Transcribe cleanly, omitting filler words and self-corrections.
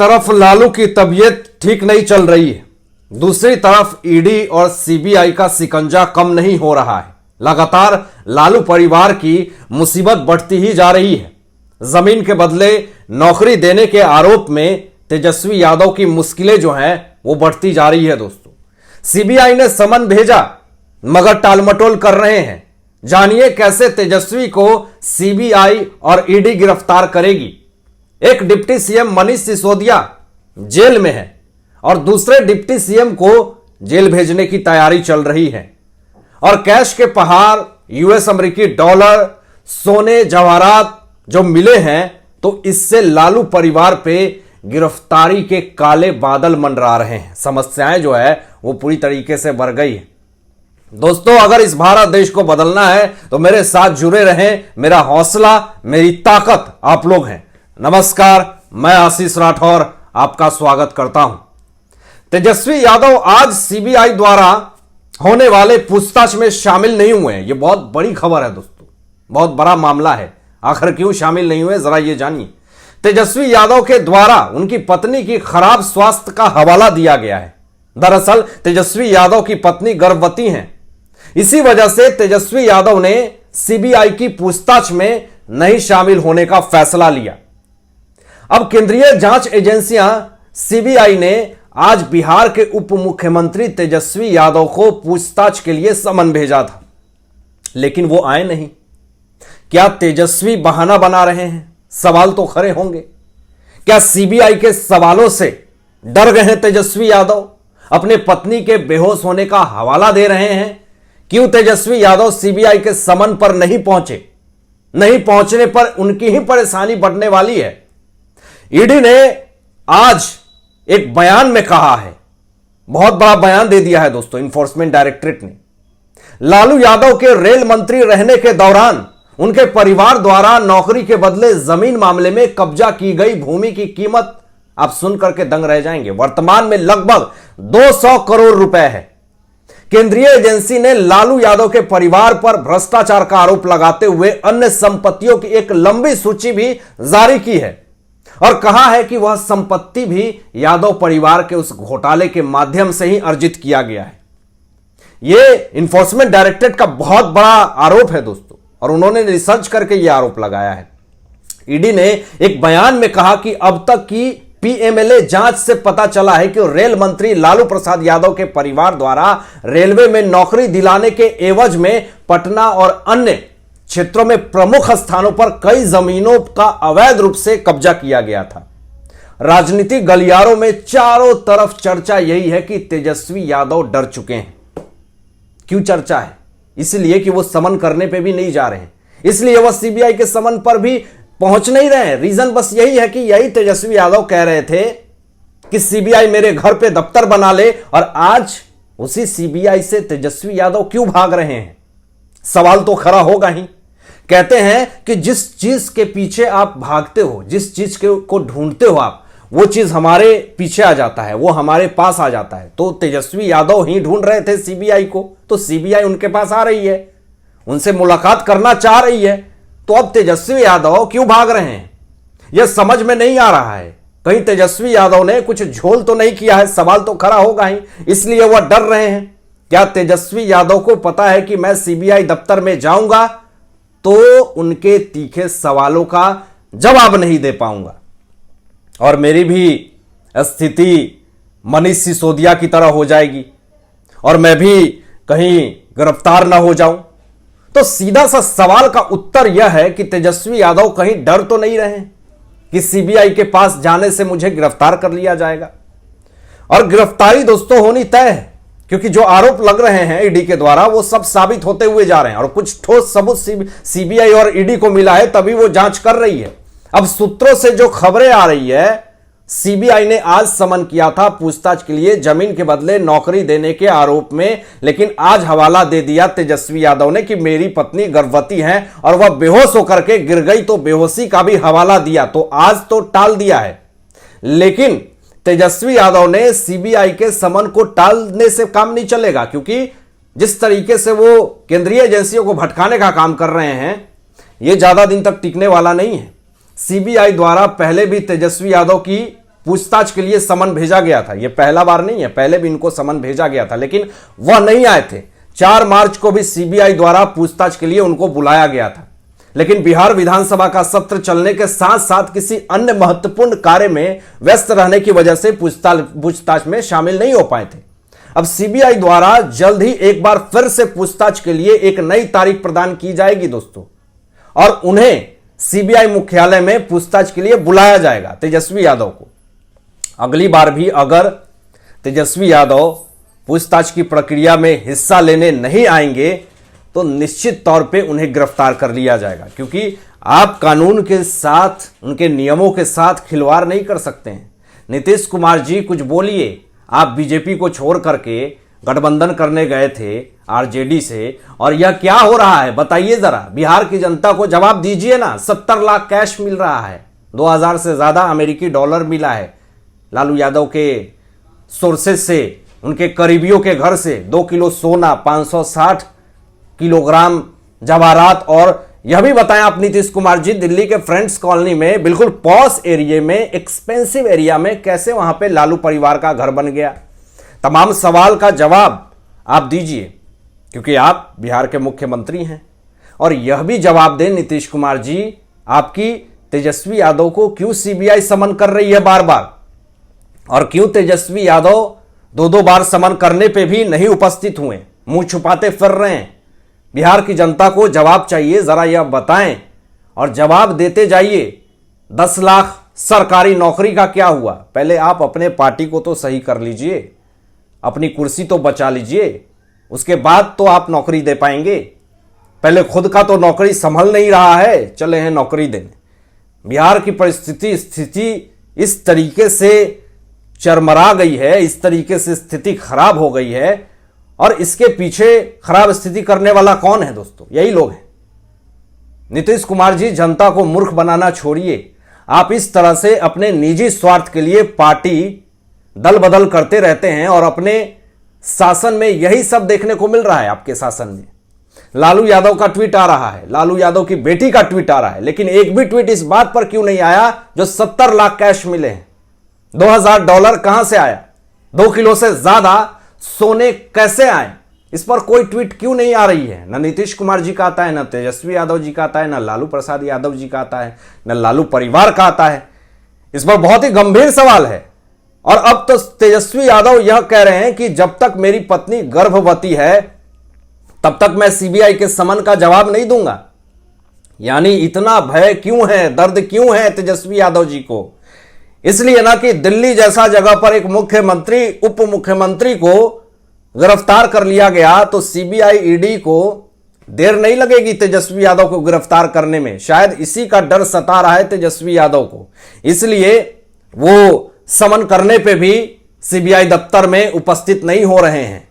तरफ लालू की तबीयत ठीक नहीं चल रही है, दूसरी तरफ ईडी और सीबीआई का शिकंजा कम नहीं हो रहा है। लगातार लालू परिवार की मुसीबत बढ़ती ही जा रही है। जमीन के बदले नौकरी देने के आरोप में तेजस्वी यादव की मुश्किलें जो हैं वो बढ़ती जा रही है। दोस्तों, सीबीआई ने समन भेजा मगर टालमटोल कर रहे हैं। जानिए कैसे तेजस्वी को सीबीआई और ईडी गिरफ्तार करेगी। एक deputy CM Manish Sisodia jail में है और दूसरे डिप्टी सीएम को जेल भेजने की तैयारी चल रही है और कैश के पहाड़, यूएस अमेरिकी डॉलर, सोने जवाहरात जो मिले हैं तो इससे लालू परिवार पे गिरफ्तारी के काले बादल मंडरा रहे हैं। समस्याएं जो है वो पूरी तरीके से बढ़ गई है। दोस्तों, अगर इस भारत देश को बदलना है तो मेरे साथ जुड़े रहें। मेरा हौसला, मेरी ताकत आप लोग हैं। नमस्कार, मैं आशीष राठौर आपका स्वागत करता हूं। तेजस्वी यादव आज सीबीआई द्वारा होने वाले पूछताछ में शामिल नहीं हुए हैं। यह बहुत बड़ी खबर है दोस्तों, बहुत बड़ा मामला है। आखिर क्यों शामिल नहीं हुए, जरा ये जानिए। तेजस्वी यादव के द्वारा उनकी पत्नी की खराब स्वास्थ्य का हवाला दिया गया है। दरअसल तेजस्वी यादव की पत्नी गर्भवती हैं। इसी वजह से तेजस्वी यादव ने सीबीआई की पूछताछ में नहीं शामिल होने का फैसला लिया। अब केंद्रीय जांच एजेंसियां सीबीआई ने आज बिहार के उप मुख्यमंत्री तेजस्वी यादव को पूछताछ के लिए समन भेजा था, लेकिन वो आए नहीं। क्या तेजस्वी बहाना बना रहे हैं? सवाल तो खड़े होंगे। क्या सीबीआई के सवालों से डर गए हैं तेजस्वी यादव? अपने पत्नी के बेहोश होने का हवाला दे रहे हैं। क्यों तेजस्वी यादव सीबीआई के समन पर नहीं पहुंचे? नहीं पहुंचने पर उनकी ही परेशानी बढ़ने वाली है। ईडी ने आज एक बयान में कहा है, बहुत बड़ा बयान दे दिया है दोस्तों इन्फोर्समेंट डायरेक्टरेट ने। लालू यादव के रेल मंत्री रहने के दौरान उनके परिवार द्वारा नौकरी के बदले जमीन मामले में कब्जा की गई भूमि की कीमत आप सुन करके दंग रह जाएंगे। वर्तमान में लगभग 200 करोड़ रुपए है। केंद्रीय एजेंसी ने लालू यादव के परिवार पर भ्रष्टाचार का आरोप लगाते हुए अन्य संपत्तियों की एक लंबी सूची भी जारी की है और कहा है कि वह संपत्ति भी यादव परिवार के उस घोटाले के माध्यम से ही अर्जित किया गया है। यह इन्फोर्समेंट डायरेक्टरेट का बहुत बड़ा आरोप है दोस्तों, और उन्होंने रिसर्च करके यह आरोप लगाया है। ईडी ने एक बयान में कहा कि अब तक की पीएमएलए जांच से पता चला है कि रेल मंत्री लालू प्रसाद यादव के परिवार द्वारा रेलवे में नौकरी दिलाने के एवज में पटना और अन्य क्षेत्रों में प्रमुख स्थानों पर कई जमीनों का अवैध रूप से कब्जा किया गया था। राजनीतिक गलियारों में चारों तरफ चर्चा यही है कि तेजस्वी यादव डर चुके हैं। क्यों चर्चा है? इसलिए कि वो समन करने पे भी नहीं जा रहे हैं, इसलिए वह सीबीआई के समन पर भी पहुंच नहीं रहे हैं। रीजन बस यही है कि यही तेजस्वी यादव कह रहे थे कि सीबीआई मेरे घर पे दफ्तर बना ले, और आज उसी सीबीआई से तेजस्वी यादव क्यों भाग रहे हैं? सवाल तो खड़ा होगा ही। कहते हैं कि जिस चीज के पीछे आप भागते हो, जिस चीज को ढूंढते हो आप, वो चीज हमारे पीछे आ जाता है, वो हमारे पास आ जाता है। तो तेजस्वी यादव ही ढूंढ रहे थे सीबीआई को, तो सीबीआई उनके पास आ रही है, उनसे मुलाकात करना चाह रही है। तो अब तेजस्वी यादव क्यों भाग रहे हैं, यह समझ में नहीं आ रहा है। कहीं तेजस्वी यादव ने कुछ झोल तो नहीं किया है? सवाल तो खड़ा होगा ही, इसलिए वह डर रहे हैं। क्या तेजस्वी यादव को पता है कि मैं सीबीआई दफ्तर में जाऊंगा तो उनके तीखे सवालों का जवाब नहीं दे पाऊंगा और मेरी भी स्थिति मनीष सिसोदिया की तरह हो जाएगी और मैं भी कहीं गिरफ्तार ना हो जाऊं? तो सीधा सा सवाल का उत्तर यह है कि तेजस्वी यादव कहीं डर तो नहीं रहे कि सीबीआई के पास जाने से मुझे गिरफ्तार कर लिया जाएगा। और गिरफ्तारी दोस्तों होनी तय है, क्योंकि जो आरोप लग रहे हैं ईडी के द्वारा वो सब साबित होते हुए जा रहे हैं और कुछ ठोस सबूत सीबीआई और ईडी को मिला है, तभी वो जांच कर रही है। अब सूत्रों से जो खबरें आ रही है, सीबीआई ने आज समन किया था पूछताछ के लिए जमीन के बदले नौकरी देने के आरोप में, लेकिन आज हवाला दे दिया तेजस्वी यादव ने कि मेरी पत्नी गर्भवती है और वह बेहोश होकर के गिर गई, तो बेहोशी का भी हवाला दिया। तो आज तो टाल दिया है, लेकिन तेजस्वी यादव ने सीबीआई के समन को टालने से काम नहीं चलेगा, क्योंकि जिस तरीके से वो केंद्रीय एजेंसियों को भटकाने का काम कर रहे हैं, यह ज्यादा दिन तक टिकने वाला नहीं है। सीबीआई द्वारा पहले भी तेजस्वी यादव की पूछताछ के लिए समन भेजा गया था। यह पहला बार नहीं है, पहले भी इनको समन भेजा गया था, लेकिन वह नहीं आए थे। 4 मार्च को भी सीबीआई द्वारा पूछताछ के लिए उनको बुलाया गया था, लेकिन बिहार विधानसभा का सत्र चलने के साथ साथ किसी अन्य महत्वपूर्ण कार्य में व्यस्त रहने की वजह से पूछताछ में शामिल नहीं हो पाए थे। अब सीबीआई द्वारा जल्द ही एक बार फिर से पूछताछ के लिए एक नई तारीख प्रदान की जाएगी दोस्तों, और उन्हें सीबीआई मुख्यालय में पूछताछ के लिए बुलाया जाएगा, तेजस्वी यादव को। अगली बार भी अगर तेजस्वी यादव पूछताछ की प्रक्रिया में हिस्सा लेने नहीं आएंगे तो निश्चित तौर पे उन्हें गिरफ्तार कर लिया जाएगा, क्योंकि आप कानून के साथ, उनके नियमों के साथ खिलवाड़ नहीं कर सकते हैं। नीतीश कुमार जी कुछ बोलिए, आप बीजेपी को छोड़ करके गठबंधन करने गए थे आरजेडी से, और यह क्या हो रहा है बताइए जरा, बिहार की जनता को जवाब दीजिए ना। 70 लाख कैश मिल रहा है, 2000 से ज्यादा अमेरिकी डॉलर मिला है लालू यादव के सोर्सेज से, उनके करीबियों के घर से 2 किलो सोना, 560 किलोग्राम जवाहरात। और यह भी बताएं आप नीतीश कुमार जी, दिल्ली के फ्रेंड्स कॉलोनी में, बिल्कुल पॉश एरिया में, एक्सपेंसिव एरिया में कैसे वहां पे लालू परिवार का घर बन गया। तमाम सवाल का जवाब आप दीजिए, क्योंकि आप बिहार के मुख्यमंत्री हैं। और यह भी जवाब दें नीतीश कुमार जी, आपकी तेजस्वी यादव को क्यों सीबीआई समन कर रही है बार बार, और क्यों तेजस्वी यादव 2-2 बार समन करने पे भी नहीं उपस्थित हुए, मुंह छुपाते फिर रहे हैं। बिहार की जनता को जवाब चाहिए, जरा यह बताएं और जवाब देते जाइए। 10 लाख सरकारी नौकरी का क्या हुआ? पहले आप अपने पार्टी को तो सही कर लीजिए, अपनी कुर्सी तो बचा लीजिए, उसके बाद तो आप नौकरी दे पाएंगे। पहले खुद का तो नौकरी संभल नहीं रहा है, चले हैं नौकरी देने। बिहार की स्थिति इस तरीके से चरमरा गई है, इस तरीके से स्थिति खराब हो गई है, और इसके पीछे खराब स्थिति करने वाला कौन है दोस्तों? यही लोग हैं। नीतीश कुमार जी, जनता को मूर्ख बनाना छोड़िए। आप इस तरह से अपने निजी स्वार्थ के लिए पार्टी दल बदल करते रहते हैं, और अपने शासन में यही सब देखने को मिल रहा है। आपके शासन में लालू यादव का ट्वीट आ रहा है, लालू यादव की बेटी का ट्वीट आ रहा है, लेकिन एक भी ट्वीट इस बात पर क्यों नहीं आया जो 70 लाख कैश मिले हैं, 2000 डॉलर कहां से आया, 2 किलो से ज्यादा सोने कैसे आए, इस पर कोई ट्वीट क्यों नहीं आ रही है? न नीतीश कुमार जी का आता है, न तेजस्वी यादव जी का आता है, न लालू प्रसाद यादव जी का आता है, न लालू परिवार का आता है। इस पर बहुत ही गंभीर सवाल है। और अब तो तेजस्वी यादव यह कह रहे हैं कि जब तक मेरी पत्नी गर्भवती है तब तक मैं सीबीआई के समन का जवाब नहीं दूंगा। यानी इतना भय क्यों है, दर्द क्यों है तेजस्वी यादव जी को? इसलिए ना कि दिल्ली जैसा जगह पर एक मुख्यमंत्री, उप मुख्यमंत्री को गिरफ्तार कर लिया गया, तो सीबीआई ईडी को देर नहीं लगेगी तेजस्वी यादव को गिरफ्तार करने में। शायद इसी का डर सता रहा है तेजस्वी यादव को, इसलिए वो समन करने पे भी सीबीआई दफ्तर में उपस्थित नहीं हो रहे हैं।